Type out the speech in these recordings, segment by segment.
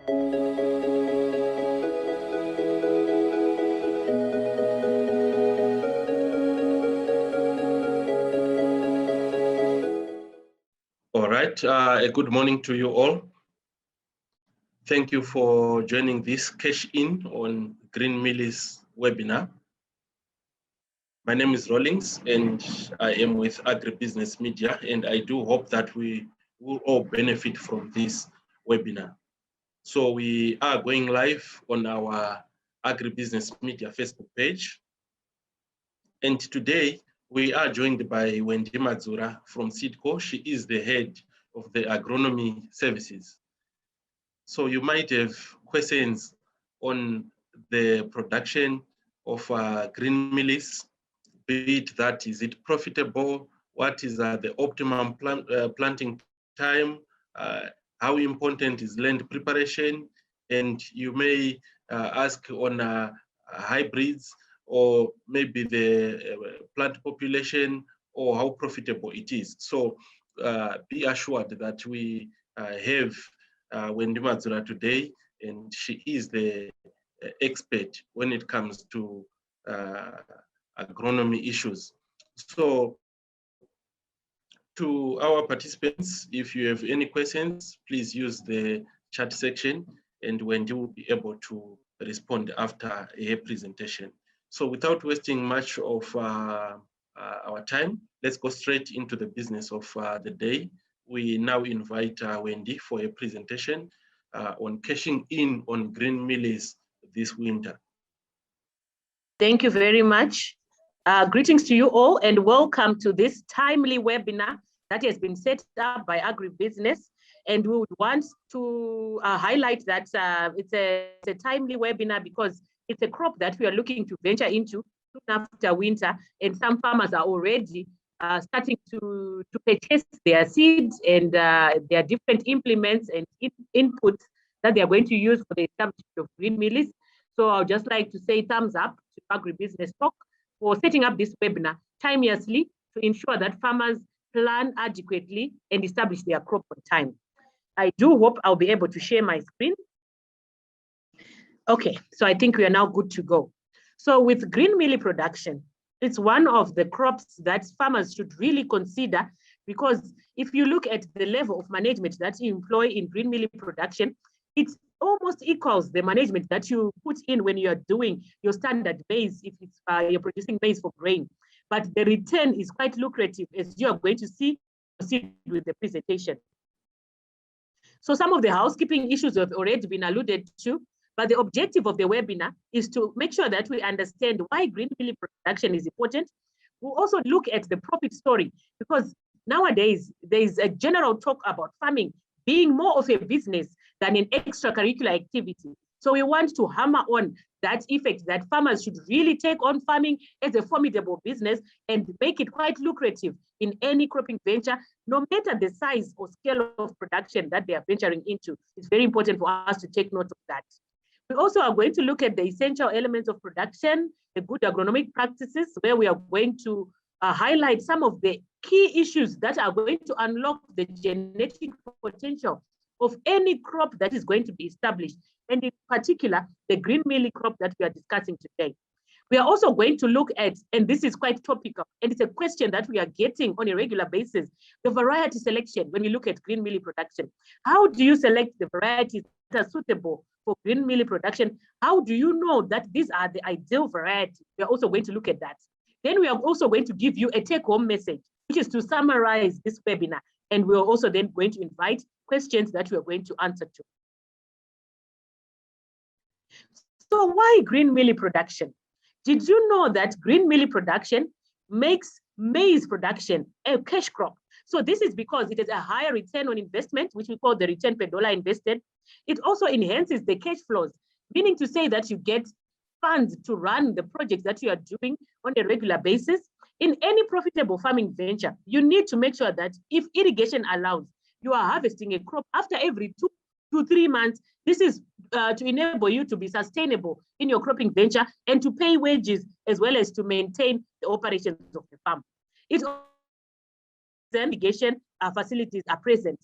All right, a good morning to you all. Thank you for joining this cash-in on Green Mealies webinar. My name is Rawlings and I am with Agribusiness Media, and I do hope that we will all benefit from this webinar. So we are going live on our Agribusiness Media Facebook page. And today we are joined by Wendy Madzura from Seedco. She is the head of the agronomy services. So you might have questions on the production of green mealies, be it that is it profitable, what is the optimum planting time, how important is land preparation, and you may ask on hybrids, or maybe the plant population, or how profitable it is. So be assured that we have Wendy Madzura today, and she is the expert when it comes to agronomy issues. So to our participants, if you have any questions, please use the chat section and Wendy will be able to respond after a presentation. So without wasting much of our time, let's go straight into the business of the day. We now invite Wendy for a presentation on cashing in on green mealies this winter. Thank you very much. Greetings to you all and welcome to this timely webinar that has been set up by Agribusiness. And we would want to highlight that it's a timely webinar because it's a crop that we are looking to venture into soon after winter, and some farmers are already starting to purchase their seeds and their different implements and inputs that they are going to use for the establishment of green mealies. So I'd just like to say thumbs up to Agribusiness Talk for setting up this webinar timeously to ensure that farmers plan adequately and establish their crop on time. I do hope I'll be able to share my screen. Okay, so I think we are now good to go. So with green mealie production, it's one of the crops that farmers should really consider, because if you look at the level of management that you employ in green mealie production, it almost equals the management that you put in when you're doing your standard maize, if it's you're producing maize for grain. But the return is quite lucrative, as you are going to see with the presentation. So some of the housekeeping issues have already been alluded to, but the objective of the webinar is to make sure that we understand why green mealie production is important. We'll also look at the profit story, because nowadays there is a general talk about farming being more of a business than an extracurricular activity. So we want to hammer on that effect that farmers should really take on farming as a formidable business and make it quite lucrative in any cropping venture, no matter the size or scale of production that they are venturing into. It's very important for us to take note of that. We also are going to look at the essential elements of production, the good agronomic practices, where we are going to highlight some of the key issues that are going to unlock the genetic potential of any crop that is going to be established, and in particular, the green mealie crop that we are discussing today. We are also going to look at, and this is quite topical, and it's a question that we are getting on a regular basis, the variety selection when we look at green mealie production. How do you select the varieties that are suitable for green mealie production? How do you know that these are the ideal varieties? We are also going to look at that. Then we are also going to give you a take-home message, which is to summarize this webinar. And we're also then going to invite questions that we are going to answer to. So why green mealie production? Did you know that green mealie production makes maize production a cash crop? So this is because it has a higher return on investment, which we call the return per dollar invested. It also enhances the cash flows, meaning to say that you get funds to run the projects that you are doing on a regular basis. In any profitable farming venture, you need to make sure that if irrigation allows, you are harvesting a crop after every 2 to 3 months. This is to enable you to be sustainable in your cropping venture and to pay wages as well as to maintain the operations of the farm. It irrigation facilities are present.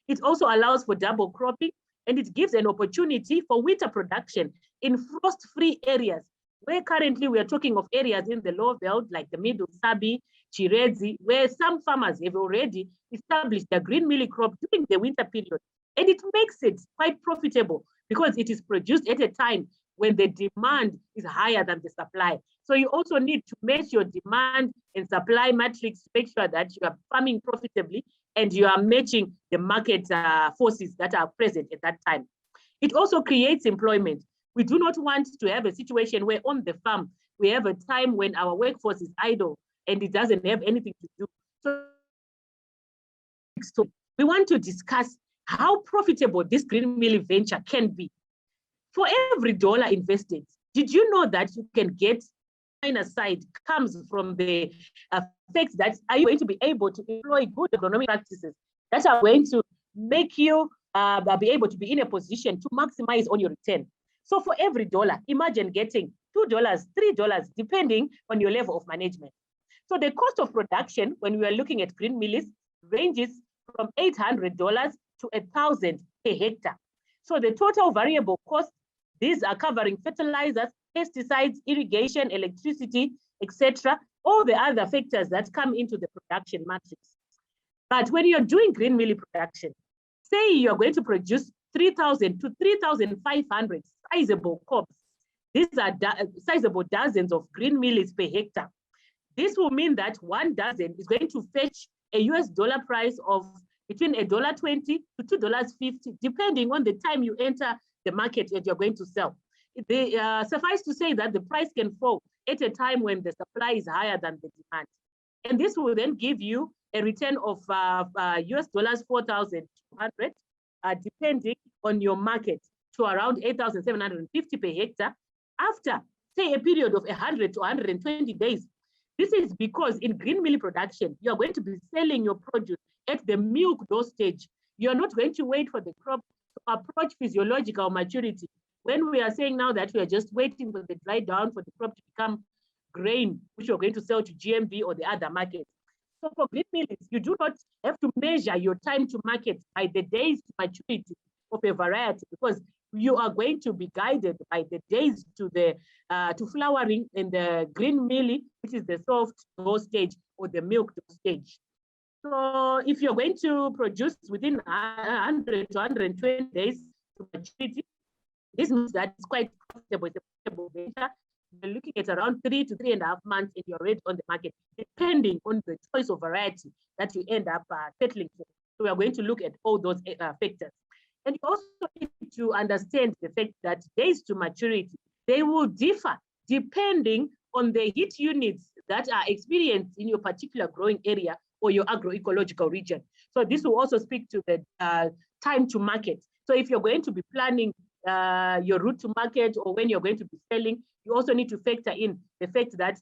It also allows for double cropping, and it gives an opportunity for winter production in frost-free areas, where currently we are talking of areas in the lower belt, like the Middle Sabi, Chirezi, where some farmers have already established their green millet crop during the winter period. And it makes it quite profitable because it is produced at a time when the demand is higher than the supply. So you also need to match your demand and supply matrix to make sure that you are farming profitably and you are matching the market forces that are present at that time. It also creates employment. We do not want to have a situation where on the farm, we have a time when our workforce is idle and it doesn't have anything to do. So we want to discuss how profitable this green millet venture can be. For every dollar invested, did you know that you can get minus side comes from the fact that are you going to be able to employ good agronomic practices that are going to make you be able to be in a position to maximize on your return. So for every dollar, imagine getting $2, $3, depending on your level of management. So the cost of production when we are looking at green millets ranges from $800 to $1,000 per hectare. So the total variable cost, these are covering fertilizers, pesticides, irrigation, electricity, etc., all the other factors that come into the production matrix. But when you're doing green millet production, say you're going to produce 3,000 to 3,500 sizable cobs. These are sizable dozens of green millets per hectare. This will mean that 1 dozen is going to fetch a US dollar price of between $1.20 to $2.50, depending on the time you enter the market that you're going to sell. Suffice to say that the price can fall at a time when the supply is higher than the demand. And this will then give you a return of US dollars 4,200, depending on your market, to around 8,750 per hectare after, say, a period of 100 to 120 days. This is because in green millet production, you are going to be selling your produce at the milk dose stage. You are not going to wait for the crop to approach physiological maturity. When we are saying now that we are just waiting for the dry down for the crop to become grain, which you're going to sell to GMB or the other markets. So for green millets, you do not have to measure your time to market by the days to maturity of a variety, because you are going to be guided by the days to the to flowering in the green millet, which is the soft dose stage or the milk dose stage. So if you're going to produce within 100 to 120 days to maturity, this means that it's quite profitable. It's a profitable venture. You're looking at around 3 to 3.5 months and you're ready on the market, depending on the choice of variety that you end up settling for. So we are going to look at all those factors. And you also need to understand the fact that days to maturity, they will differ depending on the heat units that are experienced in your particular growing area or your agroecological region. So this will also speak to the time to market. So if you're going to be planning your route to market or when you're going to be selling, you also need to factor in the fact that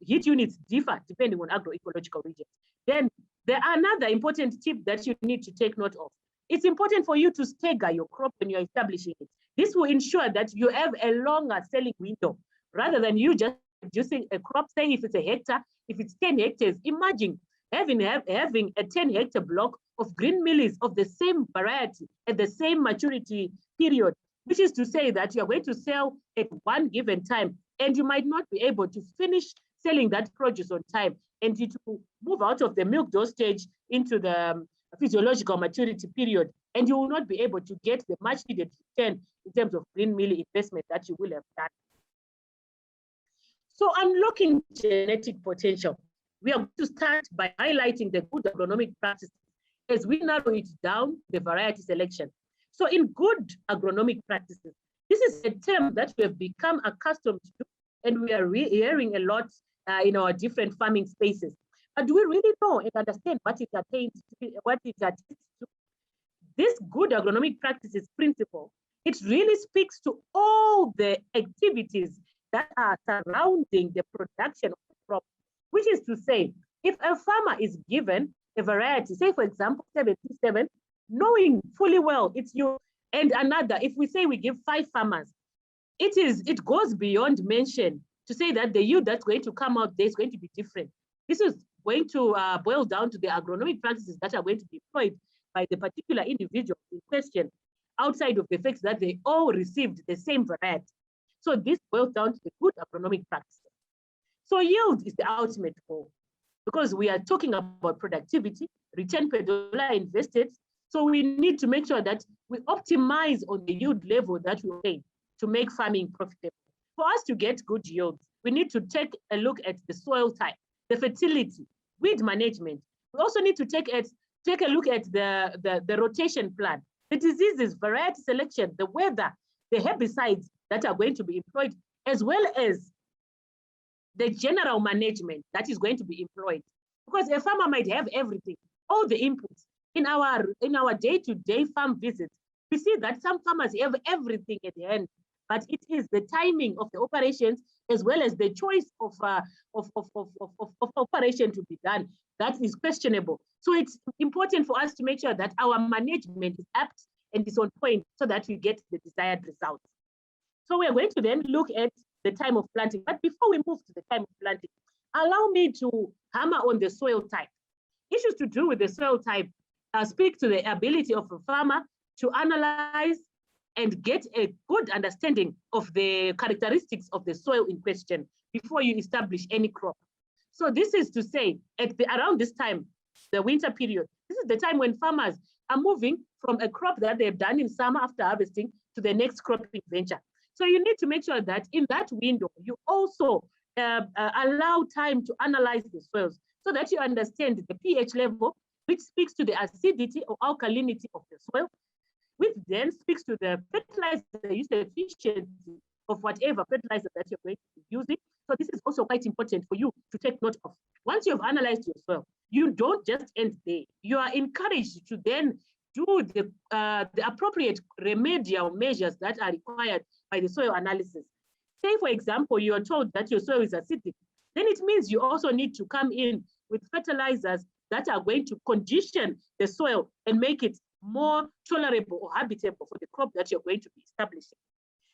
heat units differ depending on agroecological region. Then there are another important tip that you need to take note of. It's important for you to stagger your crop when you're establishing it. This will ensure that you have a longer selling window rather than you just producing a crop, say if it's a hectare, if it's 10 hectares, imagine having a 10-hectare block of green millets of the same variety at the same maturity period, which is to say that you're going to sell at one given time and you might not be able to finish selling that produce on time, and it will move out of the milk dose stage into the physiological maturity period, and you will not be able to get the much needed return in terms of green millet investment that you will have done. So unlocking genetic potential. We are going to start by highlighting the good agronomic practices as we narrow it down the variety selection. So in good agronomic practices, this is a term that we have become accustomed to, and we are hearing a lot in our different farming spaces. But do we really know and understand what it attains to? This good agronomic practices principle, it really speaks to all the activities that are surrounding the production of the crop, which is to say, if a farmer is given a variety, say for example, 77, knowing fully well it's you and another, if we say we give 5 farmers, it goes beyond mention to say that the yield that's going to come out there is going to be different. This is going to boil down to the agronomic practices that are going to be employed by the particular individual in question. outside of the fact that they all received the same variety. So this boils down to the good agronomic practices. So yield is the ultimate goal because we are talking about productivity, return per dollar invested. So we need to make sure that we optimize on the yield level that we obtain to make farming profitable. For us to get good yields, we need to take a look at the soil type, the fertility, weed management. We also need to take a look at the rotation plan, the diseases, variety selection, the weather, the herbicides that are going to be employed, as well as the general management that is going to be employed. Because a farmer might have everything, all the inputs. In our day-to-day farm visits, we see that some farmers have everything at the end, but it is the timing of the operations as well as the choice of operation to be done that is questionable. So it's important for us to make sure that our management is apt and is on point so that we get the desired results. So we're going to then look at the time of planting. But before we move to the time of planting, allow me to hammer on the soil type. Issues to do with the soil type speak to the ability of a farmer to analyze and get a good understanding of the characteristics of the soil in question before you establish any crop. So this is to say, around this time, the winter period, this is the time when farmers are moving from a crop that they've done in summer after harvesting to the next cropping venture. So you need to make sure that in that window, you also allow time to analyze the soils so that you understand the pH level, which speaks to the acidity or alkalinity of the soil, which then speaks to the fertilizer use efficiency of whatever fertilizer that you're going to be using. So this is also quite important for you to take note of. Once you've analyzed your soil, you don't just end there. You are encouraged to then do the appropriate remedial measures that are required by the soil analysis. Say, for example, you are told that your soil is acidic, then it means you also need to come in with fertilizers that are going to condition the soil and make it more tolerable or habitable for the crop that you're going to be establishing.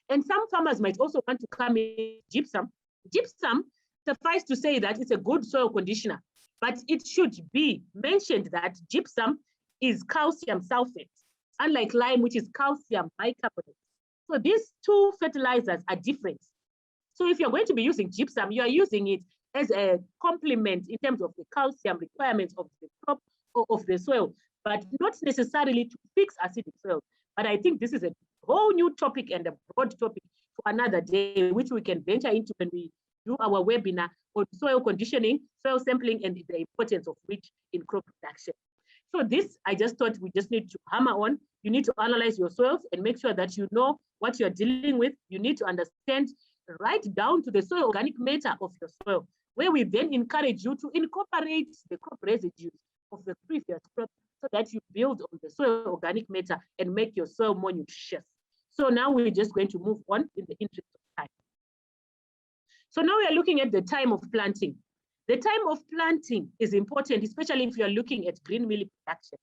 And some farmers might also want to come in gypsum. Gypsum, suffice to say that it's a good soil conditioner, but it should be mentioned that gypsum is calcium sulfate, unlike lime, which is calcium bicarbonate. So these two fertilizers are different. So if you're going to be using gypsum, you are using it as a complement in terms of the calcium requirements of the crop or of the soil, but not necessarily to fix acidic soil. But I think this is a whole new topic and a broad topic for another day, which we can venture into when we do our webinar on soil conditioning, soil sampling, and the importance of which in crop production. So this, I just thought we just need to hammer on. You need to analyze your soils and make sure that you know what you're dealing with. You need to understand right down to the soil organic matter of your soil, where we then encourage you to incorporate the crop residues of the previous crop so that you build on the soil organic matter and make your soil more nutritious. So now we're just going to move on in the interest of time. So now we are looking at the time of planting. The time of planting is important, especially if you're looking at green mealie production.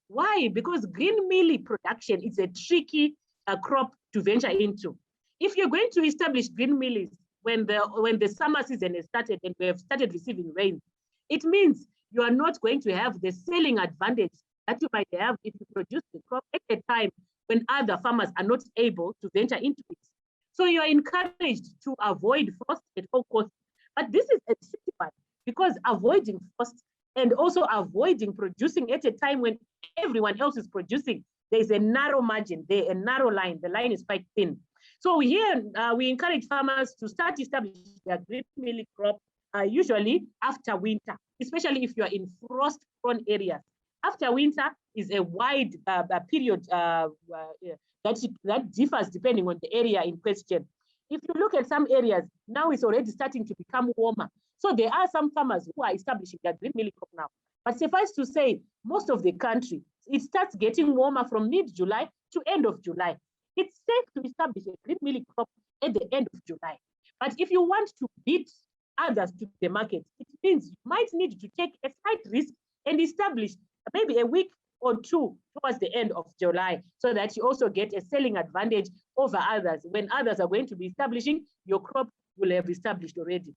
Why? Because green mealie production is a tricky crop to venture into. If you're going to establish green mealies when the summer season has started and we have started receiving rain, it means you are not going to have the selling advantage that you might have if you produce the crop at a time when other farmers are not able to venture into it. So you are encouraged to avoid frost at all costs. But this is a tricky one because avoiding frost and also avoiding producing at a time when everyone else is producing, there's a narrow margin, a narrow line. The line is quite thin. So here we encourage farmers to start establishing their green mealie crop usually after winter, especially if you are in frost-prone areas. After winter is a wide period that differs depending on the area in question. If you look at some areas, now it's already starting to become warmer. So there are some farmers who are establishing their green mealie crop now. But suffice to say, most of the country, it starts getting warmer from mid-July to end of July. It's safe to establish a green mealie crop at the end of July. But if you want to beat others to the market, it means you might need to take a slight risk and establish maybe a week or two towards the end of July so that you also get a selling advantage over others. When others are going to be establishing, your crop will have established already.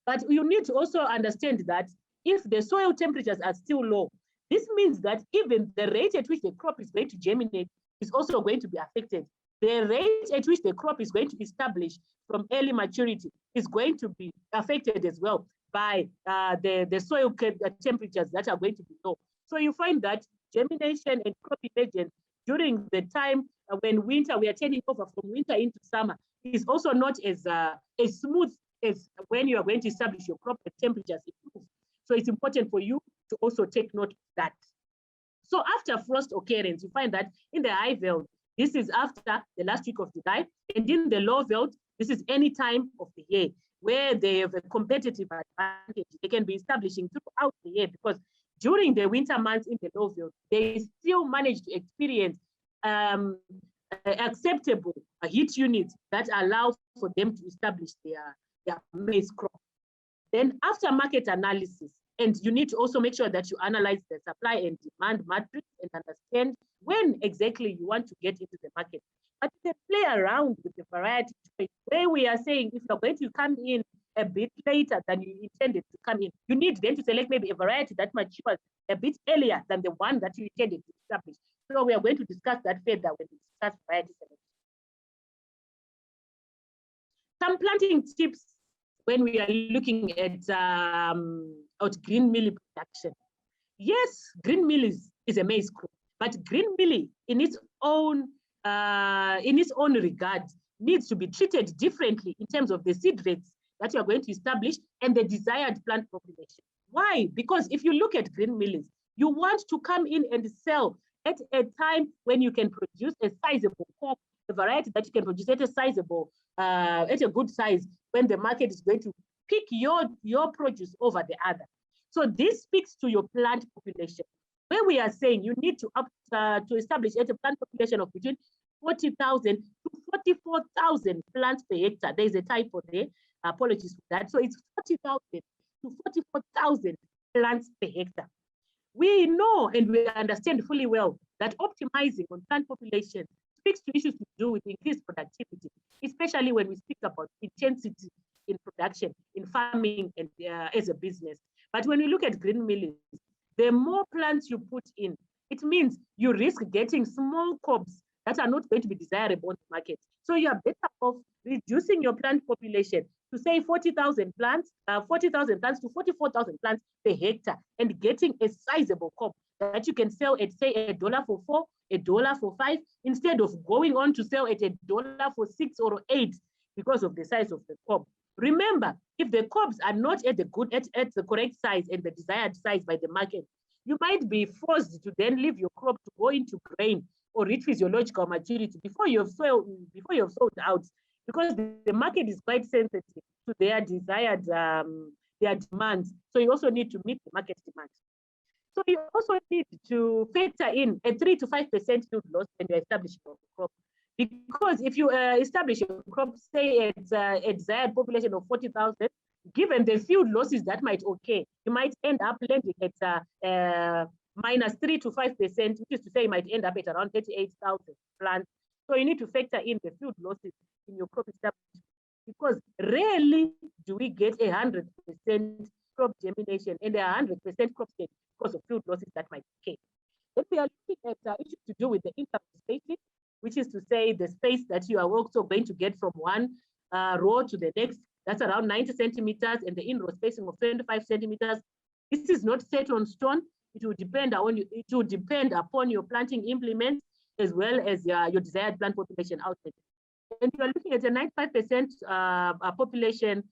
But you need to also understand that if the soil temperatures are still low, this means that even the rate at which the crop is going to germinate is also going to be affected. The rate at which the crop is going to establish from early maturity is going to be affected as well by the soil temperatures that are going to be low. So you find that germination and crop emergence during the time when winter, we are turning over from winter into summer, is also not as smooth as when you are going to establish your crop at temperatures improve. So it's important for you to also take note of that. So after frost occurrence, you find that in the high veld, this is after the last week of July, and in the low veld, this is any time of the year where they have a competitive advantage. They can be establishing throughout the year, because during the winter months in the low veld, they still manage to experience acceptable heat units that allow for them to establish their maize crop. Then after market analysis, and you need to also make sure that you analyze the supply and demand matrix and understand when exactly you want to get into the market. But you can play around with the variety choice, where we are saying if you're going to come in a bit later than you intended to come in, you need then to select maybe a variety that matures a bit earlier than the one that you intended to establish. So we are going to discuss that further when we discuss variety selection. Some planting tips when we are looking at green mealie production. Yes, green mealie is a maize crop, but green mealie in its own regard needs to be treated differently in terms of the seed rates that you are going to establish and the desired plant population. Why? Because if you look at green mealies, you want to come in and sell at a time when you can produce a sizable crop, a variety that you can produce at a sizable, at a good size, when the market is going to pick your produce over the other. So this speaks to your plant population, where we are saying you need to establish at a plant population of between 40,000 to 44,000 plants per hectare. There is a typo there. Apologies for that. So it's 40,000 to 44,000 plants per hectare. We know and we understand fully well that optimizing on plant population speaks to issues to do with increased productivity, especially when we speak about intensity in production, in farming, and as a business. But when we look at green mealies, the more plants you put in, it means you risk getting small cobs that are not going to be desirable on the market. So you are better off reducing your plant population to say 40,000 plants, 40,000 plants to 44,000 plants per hectare, and getting a sizable cob that you can sell at, say, $1 for 4, $1 for 5, instead of going on to sell at $1 for 6 or 8 because of the size of the cob. Remember, if the cobs are not at the correct size and the desired size by the market, you might be forced to then leave your crop to go into grain or reach physiological maturity before you have sold out, because the market is quite sensitive to their desired their demands. So you also need to meet the market demand. So you also need to factor in a 3 to 5% yield loss when you establish your crop. Because if you establish a crop, say at a desired population of 40,000, given the field losses that might occur, you might end up landing at minus 3 to 5%, which is to say you might end up at around 38,000 plants. So you need to factor in the field losses in your crop establishment, because rarely do we get 100% crop germination and 100% crop stage because of field losses that might occur. Then we are looking at issues to do with the interspacing, which is to say the space that you are also going to get from one row to the next. That's around 90 centimeters, and the in-row spacing of 25 centimeters. This is not set on stone. It will depend on you. It will depend upon your planting implements as well as your desired plant population output. And you are looking at a 95% population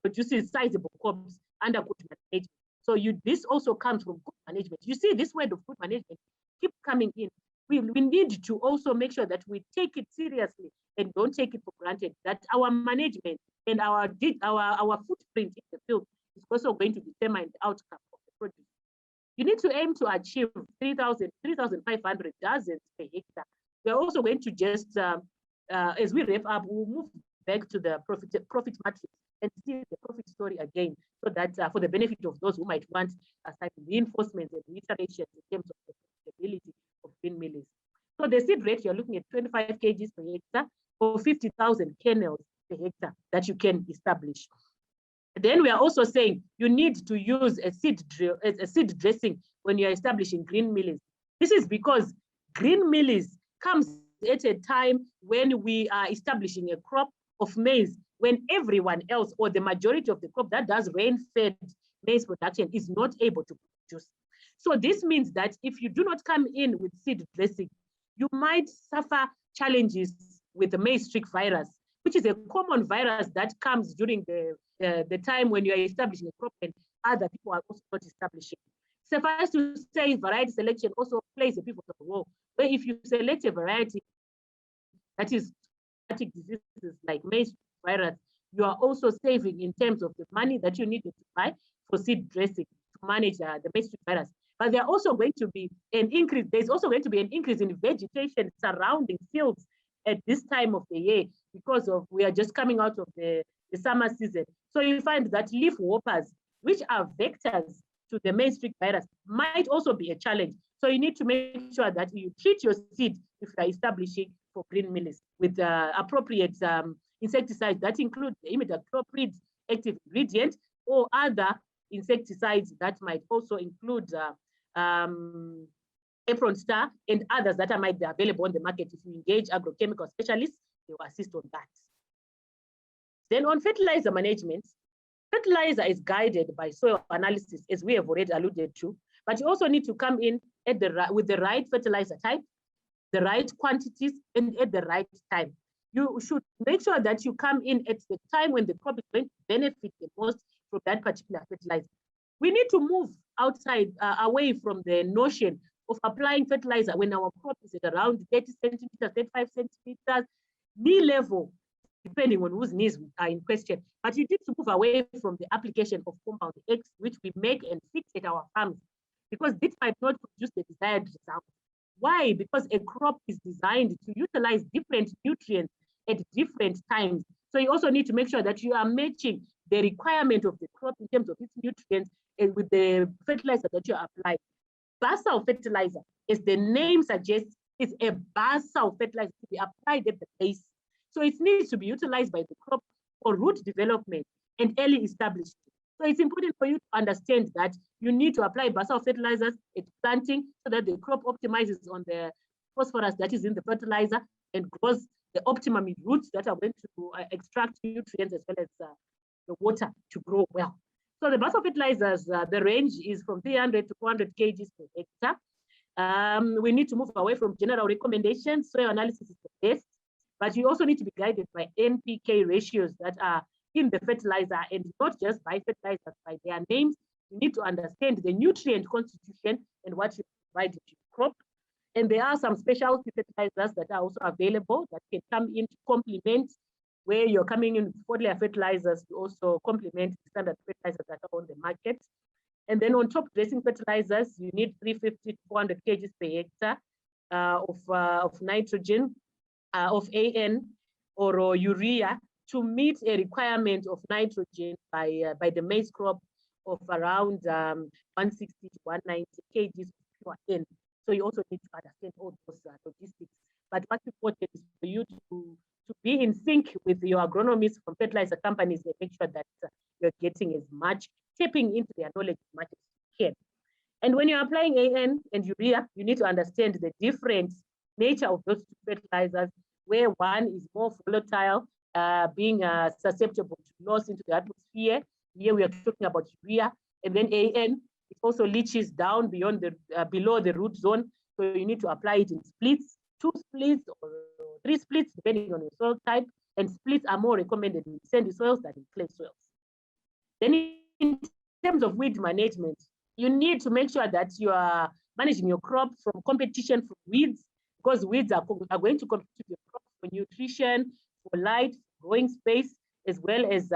produces sizable crops under good management. So this also comes from good management. You see, this word of good management keep coming in. We need to also make sure that we take it seriously and don't take it for granted, that our management and our footprint in the field is also going to determine the outcome of the produce. You need to aim to achieve 3,500 dozens per hectare. We're also going to just, as we wrap up, we'll move back to the profit matrix and see the profit story again, so that for the benefit of those who might want some reinforcements and reiterations in terms of the profitability of green mealies. So the seed rate, you're looking at 25 kgs per hectare or 50,000 kernels per hectare that you can establish. Then we are also saying you need to use a seed dressing when you're establishing green mealies. This is because Green mealies comes at a time when we are establishing a crop of maize, when everyone else or the majority of the crop that does rain-fed maize production is not able to produce. So this means that if you do not come in with seed dressing, you might suffer challenges with the maize streak virus, which is a common virus that comes during the time when you are establishing a crop and other people are also not establishing. Suffice to say, variety selection also plays a pivotal role, where if you select a variety that is diseases like maize virus, you are also saving in terms of the money that you needed to buy for seed dressing to manage the maize virus. But there are also going to be an increase. There's also going to be an increase in vegetation surrounding fields at this time of the year because of we are just coming out of the summer season. So you find that leaf hoppers, which are vectors to the maize streak virus, might also be a challenge. So you need to make sure that you treat your seed if you are establishing for green mealies with appropriate insecticides that include the imidacloprid active ingredient or other insecticides that might also include Apron Star and others that might be available on the market. If you engage agrochemical specialists, they will assist on that. Then on fertilizer management, fertilizer is guided by soil analysis, as we have already alluded to, but you also need to come in at with the right fertilizer type, the right quantities, and at the right time. You should make sure that you come in at the time when the crop is going to benefit the most from that particular fertilizer. We need to move outside, away from the notion of applying fertilizer when our crop is at around 30 centimeters, 35 centimeters, knee level, depending on whose knees are in question. But you need to move away from the application of compound X, which we make and fix at our farms, because this might not produce the desired result. Why? Because a crop is designed to utilize different nutrients at different times. So you also need to make sure that you are matching the requirement of the crop in terms of its nutrients and with the fertilizer that you apply. Basal fertilizer, as the name suggests, is a basal fertilizer to be applied at the base. So it needs to be utilized by the crop for root development and early establishment. So it's important for you to understand that you need to apply basal fertilizers at planting so that the crop optimizes on the phosphorus that is in the fertilizer and grows the optimum roots that are going to extract nutrients as well as the water to grow well. So the basal fertilizers, the range is from 300 to 400 kgs per hectare. We need to move away from general recommendations. Soil analysis is the best, but you also need to be guided by NPK ratios that are in the fertilizer, and not just by fertilizers, by their names. You need to understand the nutrient constitution and what you provide to your crop. And there are some specialty fertilizers that are also available that can come in to complement where you're coming in with foliar fertilizers to also complement the standard fertilizers that are on the market. And then on top dressing fertilizers, you need 350 to 400 kgs per hectare of nitrogen, of AN or urea to meet a requirement of nitrogen by the maize crop of around 160 to 190 kgs of pure N. So you also need to understand all those logistics. But what's important is for you to be in sync with your agronomists from fertilizer companies and make sure that you're getting as much, tapping into their knowledge as much as you can. And when you're applying AN and urea, you need to understand the different nature of those two fertilizers, where one is more volatile, being susceptible to loss into the atmosphere. Here we are talking about urea, and then AN, it also leaches down beyond the below the root zone. So you need to apply it in splits, 2 splits or 3 splits, depending on your soil type. And splits are more recommended in sandy soils than in clay soils. Then in terms of weed management, you need to make sure that you are managing your crop from competition from weeds, because weeds are going to compete with your crop for nutrition, for light, growing space, as well as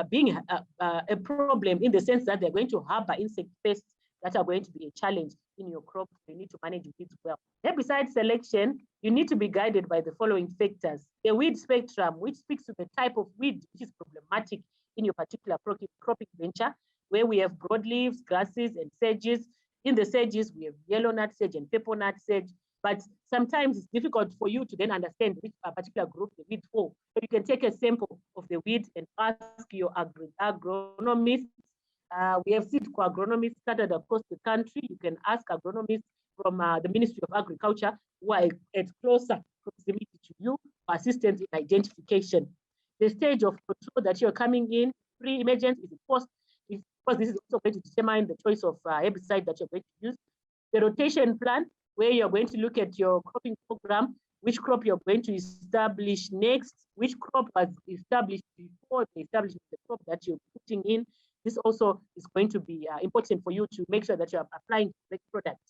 being a problem in the sense that they're going to harbor insect pests that are going to be a challenge in your crop. You need to manage weeds well. Herbicide selection, you need to be guided by the following factors. The weed spectrum, which speaks to the type of weed which is problematic in your particular cropping venture, where we have broadleaves, grasses, and sedges. In the sedges, we have yellow nutsedge and purple nutsedge. But sometimes it's difficult for you to then understand which particular group the weed for. So you can take a sample of the weed and ask your agronomist. We have Seedco agronomists scattered across the country. You can ask agronomists from the Ministry of Agriculture who are at closer proximity to you for assistance in identification. The stage of control that you're coming in, pre-emergence, is post, because this is also going to determine the choice of herbicide that you're going to use. The rotation plan, where you're going to look at your cropping program, which crop you're going to establish next, which crop was established before the establishment of the crop that you're putting in. This also is going to be important for you to make sure that you're applying the product.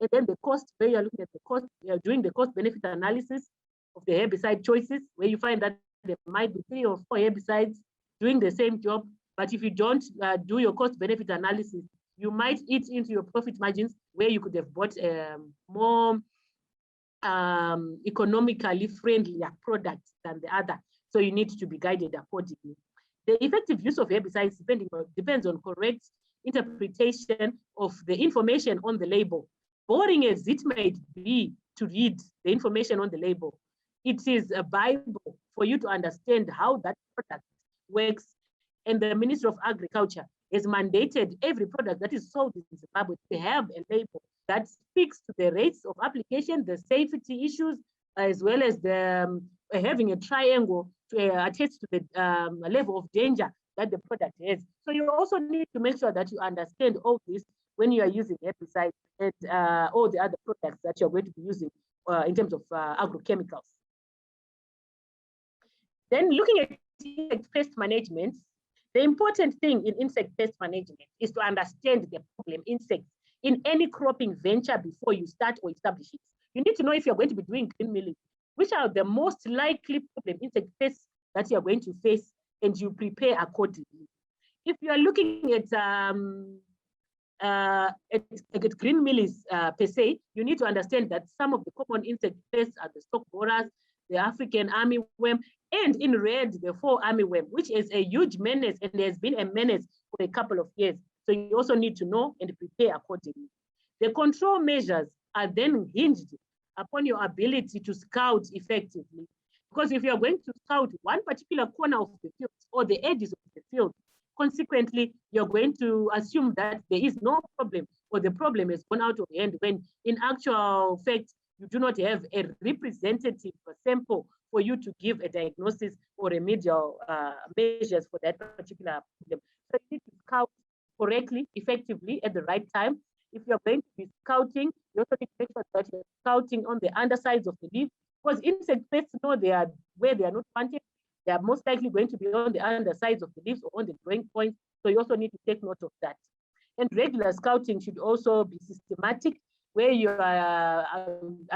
And then the cost, where you're looking at the cost, you're doing the cost-benefit analysis of the herbicide choices, where you find that there might be 3 or 4 herbicides doing the same job, but if you don't do your cost-benefit analysis, you might eat into your profit margins where you could have bought more economically friendlier products than the other. So you need to be guided accordingly. The effective use of herbicides depends on correct interpretation of the information on the label. Boring as it may be to read the information on the label, it is a Bible for you to understand how that product works. And the Ministry of Agriculture has mandated every product that is sold in Zimbabwe to have a label that speaks to the rates of application, the safety issues, as well as the having a triangle to attest to the level of danger that the product has. So you also need to make sure that you understand all this when you are using herbicides and all the other products that you're going to be using in terms of agrochemicals. Then looking at insect pest management, the important thing in insect pest management is to understand the problem insects in any cropping venture before you start or establish it. You need to know if you're going to be doing green milling, which are the most likely problem insect pests that you're going to face, and you prepare accordingly. If you are looking at green mealies per se, you need to understand that some of the common insect pests are the stalk borers, the African armyworm, and in red, the fall armyworm, which is a huge menace and has been a menace for a couple of years. So you also need to know and prepare accordingly. The control measures are then hinged upon your ability to scout effectively. Because if you're going to scout one particular corner of the field or the edges of the field, consequently, you're going to assume that there is no problem or the problem has gone out of hand, when in actual fact, you do not have a representative sample for you to give a diagnosis or remedial measures for that particular problem. So you need to scout correctly, effectively, at the right time. If you're going to be scouting, you also need to make sure that you're scouting on the undersides of the leaf, because insect pests know they are where they are not wanted. They are most likely going to be on the undersides of the leaves or on the growing points. So you also need to take note of that. And regular scouting should also be systematic, where you are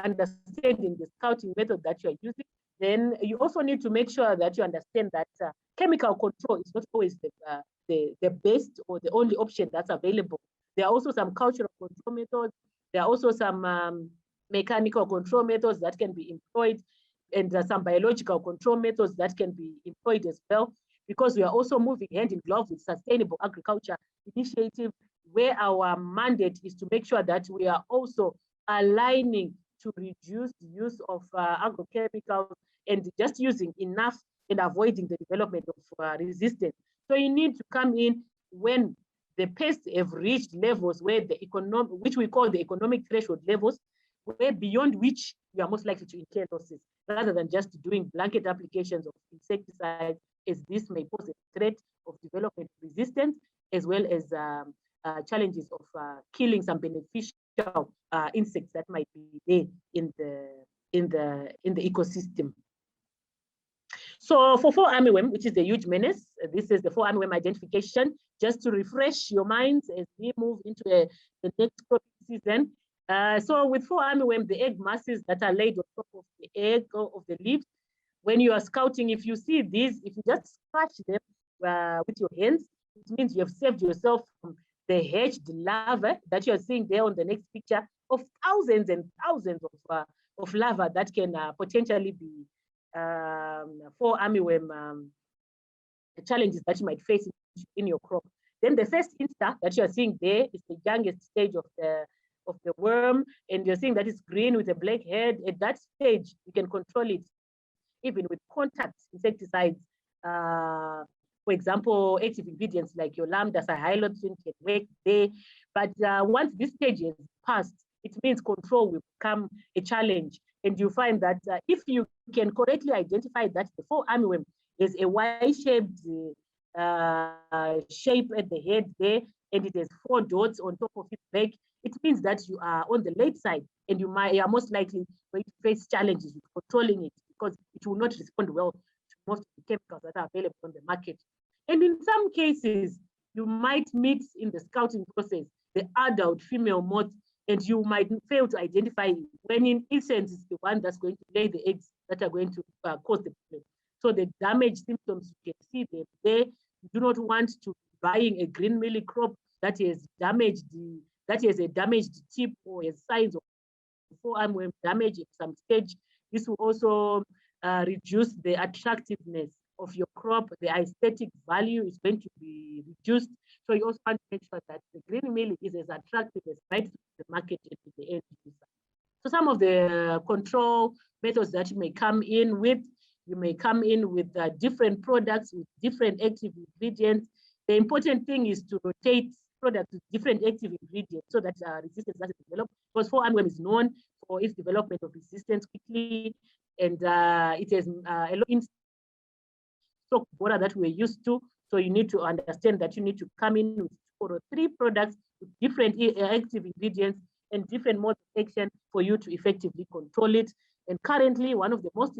understanding the scouting method that you are using. Then you also need to make sure that you understand that chemical control is not always the best or the only option that's available. There are also some cultural control methods. There are also some mechanical control methods that can be employed, and some biological control methods that can be employed as well, because we are also moving hand in glove with Sustainable Agriculture Initiative, where our mandate is to make sure that we are also aligning to reduce the use of agrochemicals and just using enough and avoiding the development of resistance. So you need to come in when the pests have reached levels where the economic, which we call the economic threshold levels, where beyond which you are most likely to incur losses, rather than just doing blanket applications of insecticides, as this may pose a threat of development resistance, as well as challenges of killing some beneficial insects that might be there in the ecosystem. So for fall armyworm, which is the huge menace, this is the fall armyworm identification, just to refresh your minds as we move into the next cropping season. So with fall armyworm, the egg masses that are laid on top of the egg or of the leaves, when you are scouting, if you see these, if you just scratch them with your hands, it means you have saved yourself from the hatched larvae that you are seeing there on the next picture, of thousands and thousands of larvae that can potentially be fall armyworm challenges that you might face in your crop. Then the first instar that you are seeing there is the youngest stage of the worm, and you're seeing that it's green with a black head. At that stage, you can control it even with contact insecticides. For example, active ingredients like your lambda cyhalothrin can work there. But once this stage is passed, it means control will become a challenge. And you find that if you can correctly identify that the fall armyworm is a Y-shaped shape at the head there, and it has 4 dots on top of its back, it means that you are on the late side, and you are most likely going to face challenges with controlling it, because it will not respond well to most of the chemicals that are available on the market. And in some cases, you might meet in the scouting process the adult female moth, and you might fail to identify it, when in essence it's the one that's going to lay the eggs that are going to cause the problem. So the damage symptoms, you can see them there. You do not want to be buying a green mealy crop that has damaged that has a damaged tip or has signs of fall armyworm damage at some stage. This will also reduce the attractiveness of your crop. The aesthetic value is going to be reduced. So you also want to make sure that the green mealy is as attractive as right to the market and to the end user. So some of the control methods that you may come in with, different products with different active ingredients. The important thing is to rotate products with different active ingredients so that resistance doesn't develop, because fall armyworm is known for its development of resistance quickly, and it has a lot in stock border that we're used to. So you need to understand that you need to come in with 2 or 3 products with different active ingredients and different modes of action for you to effectively control it. And currently, one of the most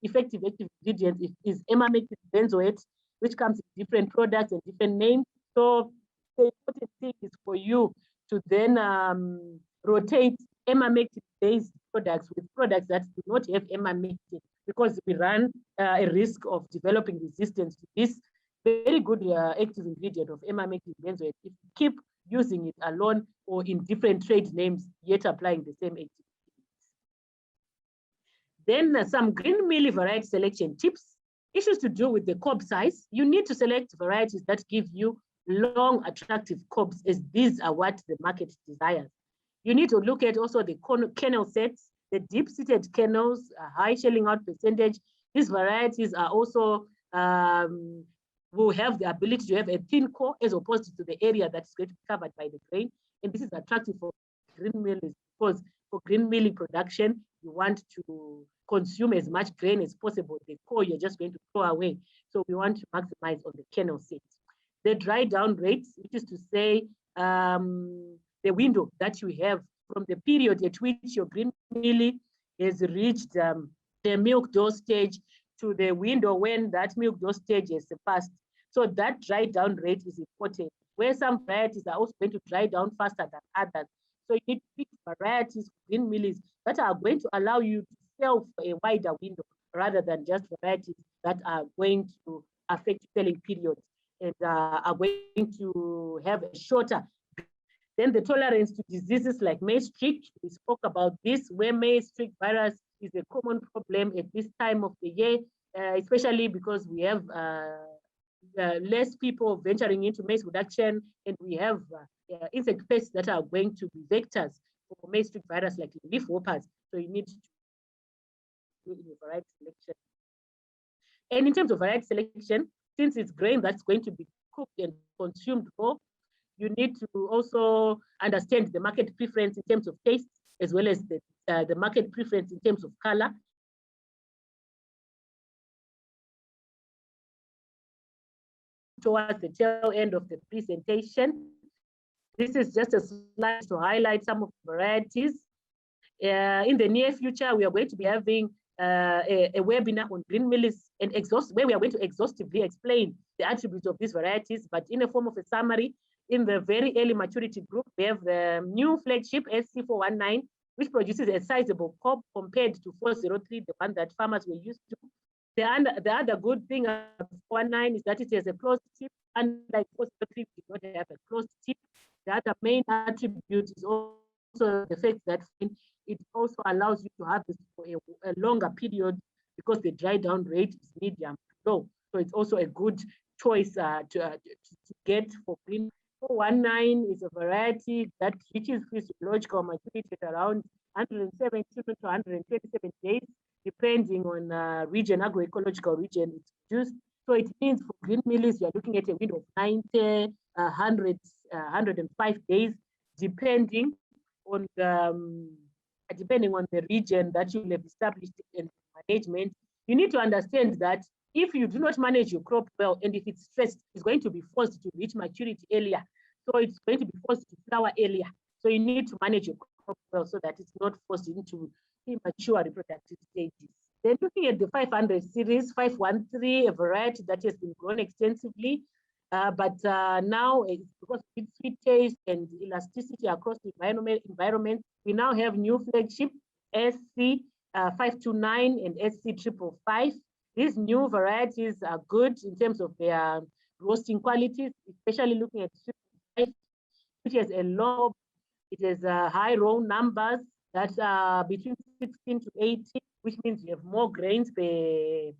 effective active ingredients is emamectin benzoate, which comes in different products and different names. So the important thing is for you to then rotate emamectin-based products with products that do not have emamectin, because we run a risk of developing resistance to this very good active ingredient of emamectin benzoate if you keep using it alone or in different trade names, yet applying the same active ingredients. Then some green mealy variety selection tips. Issues to do with the cob size. You need to select varieties that give you long, attractive cobs, as these are what the market desires. You need to look at also the kernel sets, the deep-seated kernels, high shelling out percentage. These varieties are also will have the ability to have a thin core as opposed to the area that's going to be covered by the grain. And this is attractive for green mealies, because for green mealy production, you want to consume as much grain as possible. The core you're just going to throw away. So we want to maximize on the kernel sets. The dry down rates, which is to say the window that you have from the period at which your green mealy has reached the milk dough stage to the window when that milk dough stage is passed. So that dry down rate is important, where some varieties are also going to dry down faster than others. So you need to pick varieties, green mealies, that are going to allow you to sell for a wider window, rather than just varieties that are going to affect selling periods and are going to have a shorter. Then the tolerance to diseases like maize streak, we spoke about this, where maize streak virus is a common problem at this time of the year, especially because we have less people venturing into maize production, and we have insect pests that are going to be vectors for maize streak virus, like leaf hoppers. So you need to do in your variety selection. And in terms of variety selection, since it's grain that's going to be cooked and consumed raw, you need to also understand the market preference in terms of taste, as well as the market preference in terms of color. Towards the tail end of the presentation, this is just a slide to highlight some of the varieties. In the near future, we are going to be having a webinar on green mealies and where we are going to exhaustively explain the attributes of these varieties, but in a form of a summary. In the very early maturity group, we have the new flagship SC419, which produces a sizable cob compared to 403, the one that farmers were used to. The other good thing of 419 is that it has a closed tip, unlike 403, which does not have a closed tip. The other main attribute is also the fact that it also allows you to have this for a longer period, because the dry down rate is medium to low. So it's also a good choice to get for green. 419 is a variety that reaches physiological maturity at around 117 to 127 days, depending on region, agroecological region it's produced. So it means for green mealies, you're looking at a window of 90, 100, 105 days, depending on the, depending on the region that you have established in management, you need to understand that if you do not manage your crop well, and if it's stressed, it's going to be forced to reach maturity earlier. So it's going to be forced to flower earlier. So you need to manage your crop well so that it's not forced into immature reproductive stages. Then looking at the 500 series, 513, a variety that has been grown extensively, but now because of its sweet taste and elasticity across the environment, we now have new flagship SC 529 and SC 555. These new varieties are good in terms of their roasting qualities, especially looking at 5, which has a low, it has high row numbers that are between 16 to 18, which means you have more grains per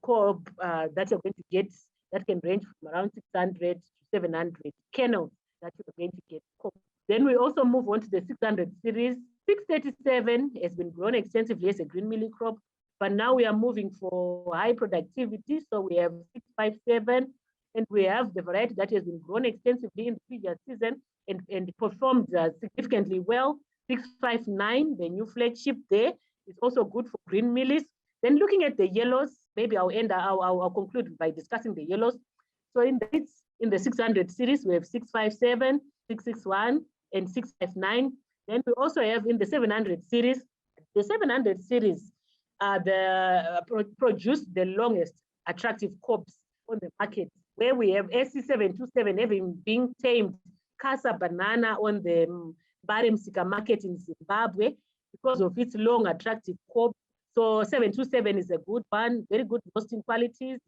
cob that you're going to get, that can range from around 600 to 700 kernels that you're going to get. Then we also move on to the 600 series. 637 has been grown extensively as a green millet crop, but now we are moving for high productivity. So we have 657, and we have the variety that has been grown extensively in the previous season and performed significantly well. 659, the new flagship there, is also good for green mealies. Then looking at the yellows, maybe I'll conclude by discussing the yellows. So in the 600 series, we have 657, 661, and 659. Then we also have in the 700 series, the 700 series produce the longest attractive cobs on the market, where we have SC727 having been tamed Casa banana on the Baremsika market in Zimbabwe because of its long attractive cob. So 727 is a good one, very good roasting qualities,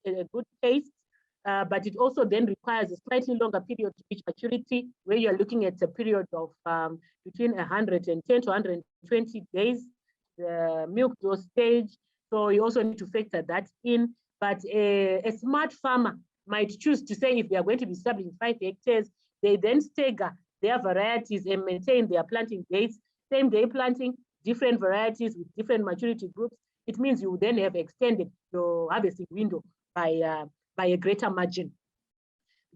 a good taste, but it also then requires a slightly longer period to reach maturity, where you're looking at a period of between 110 to 120 days, the milk dose stage. So you also need to factor that in. But a smart farmer might choose to say, if they are going to be establishing 5 hectares, they then stagger their varieties and maintain their planting dates, same day planting, different varieties with different maturity groups. It means you then have extended your harvesting window by a greater margin.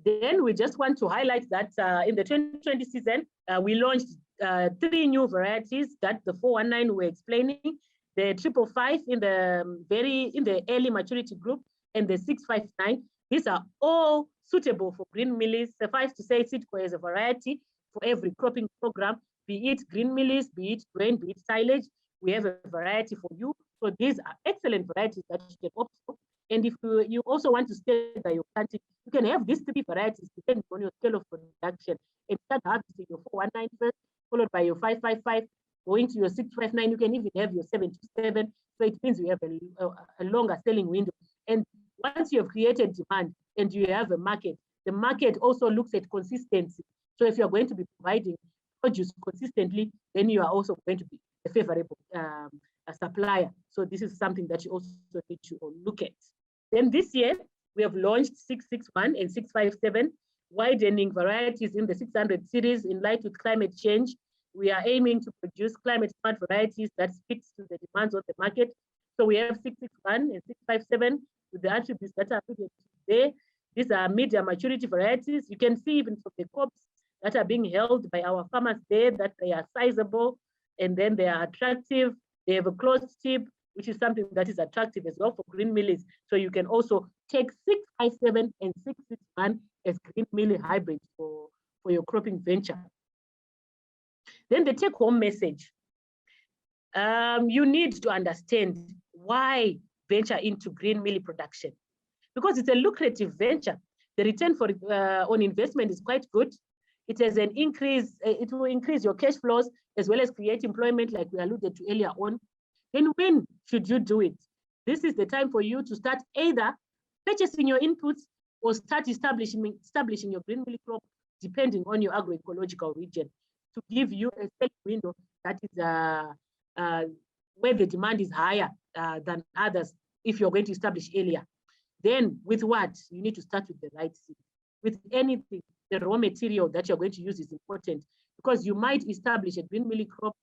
Then we just want to highlight that in the 2020 season, we launched 3 new varieties that the 419 we're explaining, the 555 in the early maturity group, and the 659. These are all suitable for green mealies. Suffice to say, Seedco is a variety for every cropping program, be it green mealies, be it grain, be it silage. We have a variety for you. So these are excellent varieties that you can opt for. And if you also want to stagger your planting, you can have these 3 varieties depending on your scale of production. And start harvesting your 419 first, followed by your 555, going to your 659. You can even have your 727. So it means you have a longer selling window. And once you have created demand and you have a market, the market also looks at consistency. So if you're going to be providing produce consistently, then you are also going to be a favorable supplier. So this is something that you also need to look at. Then this year, we have launched 661 and 657, widening varieties in the 600 series in light with climate change. We are aiming to produce climate smart varieties that speaks to the demands of the market. So we have 661 and 657 with the attributes that are put there. These are medium maturity varieties. You can see even from the crops that are being held by our farmers there that they are sizable, and then they are attractive. They have a closed tip, which is something that is attractive as well for green mealies. So you can also take 657 and 661 as green mealie hybrids for your cropping venture. Then the take-home message. You need to understand why venture into green mealie production, because it's a lucrative venture. The return on investment is quite good. It has an increase, it will increase your cash flows as well as create employment like we alluded to earlier on. Then when should you do it? This is the time for you to start either purchasing your inputs or start establishing your green mealie crop, depending on your agroecological region, to give you a selling window that is where the demand is higher than others if you're going to establish earlier. Then with what? You need to start with the right seed. With anything, the raw material that you're going to use is important, because you might establish a green mealie crop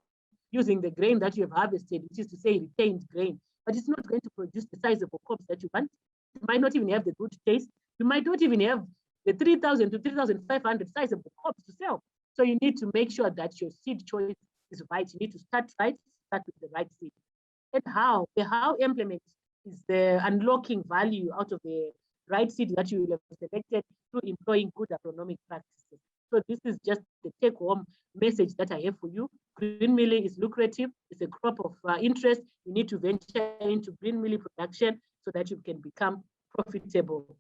using the grain that you have harvested, which is to say retained grain, but it's not going to produce the sizable crops that you want. You might not even have the good taste. You might not even have the 3,000 to 3,500 sizable crops to sell. So you need to make sure that your seed choice is right. You need to start right, start with the right seed. And how? The how implement is the unlocking value out of the right seed that you have selected through employing good agronomic practices. So this is just the take-home message that I have for you. Green milling is lucrative. It's a crop of interest. You need to venture into green milling production so that you can become profitable.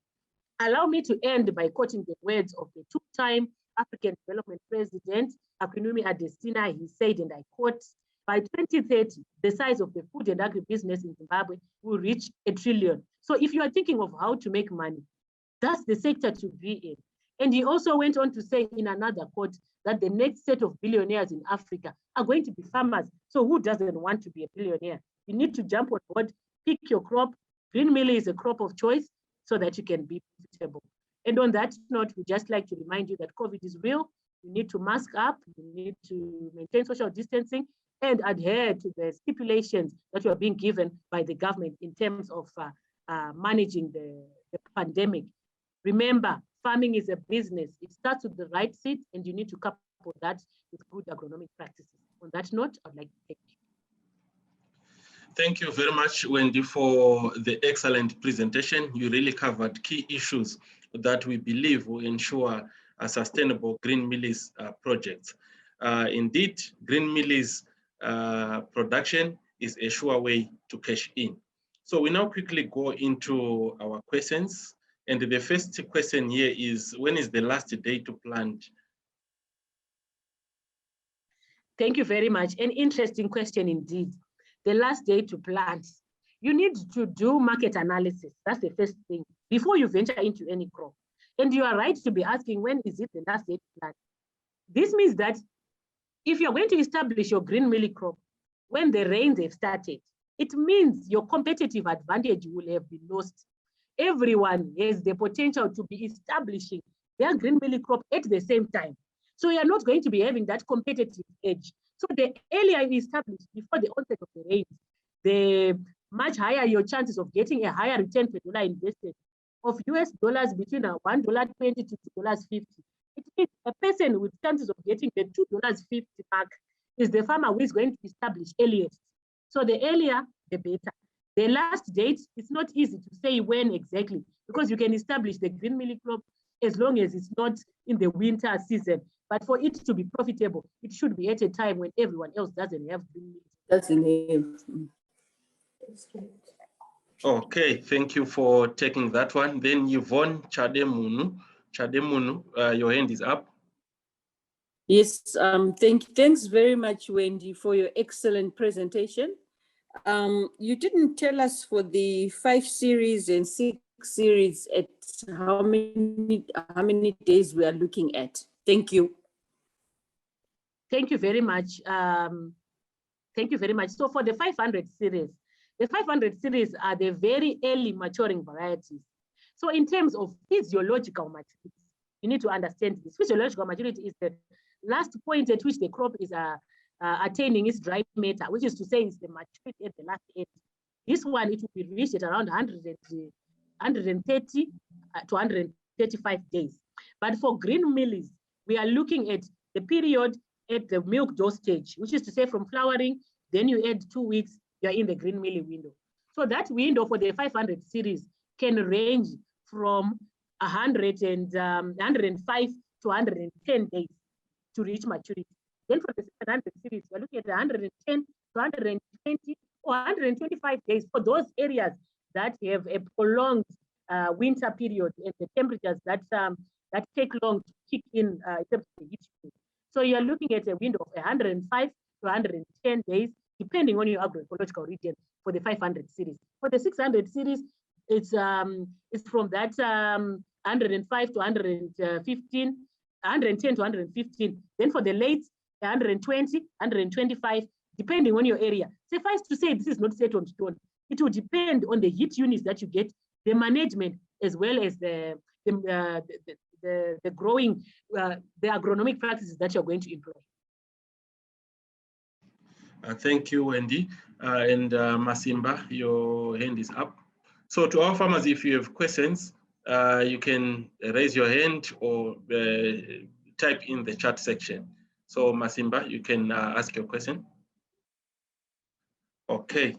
Allow me to end by quoting the words of the two-time African Development President, Akinwumi Adesina. He said, and I quote, by 2030, the size of the food and agribusiness in Zimbabwe will reach $1 trillion. So if you are thinking of how to make money, that's the sector to be in. And he also went on to say in another quote that the next set of billionaires in Africa are going to be farmers. So who doesn't want to be a billionaire? You need to jump on board, pick your crop. Green milling is a crop of choice so that you can be profitable. And on that note, we just like to remind you that COVID is real. You need to mask up, you need to maintain social distancing and adhere to the stipulations that are being given by the government in terms of managing the pandemic. Remember, farming is a business. It starts with the right seed, and you need to couple that with good agronomic practices. On that note, I'd like to thank you. Thank you very much, Wendy, for the excellent presentation. You really covered key issues that we believe will ensure a sustainable green mealies projects. Indeed, green mealies production is a sure way to cash in. So we now quickly go into our questions. And the first question here is, when is the last day to plant? Thank you very much. An interesting question indeed. The last day to plant. You need to do market analysis. That's the first thing before you venture into any crop. And you are right to be asking, when is it the last day to plant? This means that if you're going to establish your green milling crop when the rains have started, it means your competitive advantage will have been lost. Everyone has the potential to be establishing their green milling crop at the same time. So you're not going to be having that competitive edge. So the earlier you establish before the onset of the rains, the much higher your chances of getting a higher return per dollar invested of US dollars between $1.20 to $2.50. It means a person with chances of getting the $2.50 mark is the farmer who is going to establish earliest. So the earlier, the better. The last date, it's not easy to say when exactly, because you can establish the green milling crop as long as it's not in the winter season. But for it to be profitable, it should be at a time when everyone else doesn't have green milling. Okay, thank you for taking that one. Then Yvonne Chademunu. Chademunu, your hand is up. Yes, thanks very much, Wendy, for your excellent presentation. You didn't tell us for the 5 series and 6 series at how many days we are looking at. Thank you. Thank you very much. Thank you very much. So for the 500 series, the 500 series are the very early maturing varieties. So in terms of physiological maturity, you need to understand this. Physiological maturity is the last point at which the crop is attaining its dry matter, which is to say it's the maturity at the last end. This one, it will be reached at around 130 to 135 days. But for green mealies, we are looking at the period at the milk dough stage, which is to say from flowering, then you add 2 weeks, you're in the green milling window. So that window for the 500 series can range from 105 to 110 days to reach maturity. Then for the 700 series, we're looking at 110 to 120 or 125 days for those areas that have a prolonged winter period and the temperatures that take long to kick in terms of the heat. So you're looking at a window of 105 to 110 days, depending on your agroecological region for the 500 series. For the 600 series, it's from that 105 to 115, 110 to 115. Then for the late, 120, 125, depending on your area. Suffice to say, this is not set on stone. It will depend on the heat units that you get, the management, as well as the growing, the agronomic practices that you're going to employ. Thank you, Wendy. And Masimba, your hand is up. So to our farmers, if you have questions, you can raise your hand or type in the chat section. So Masimba, you can ask your question. Okay,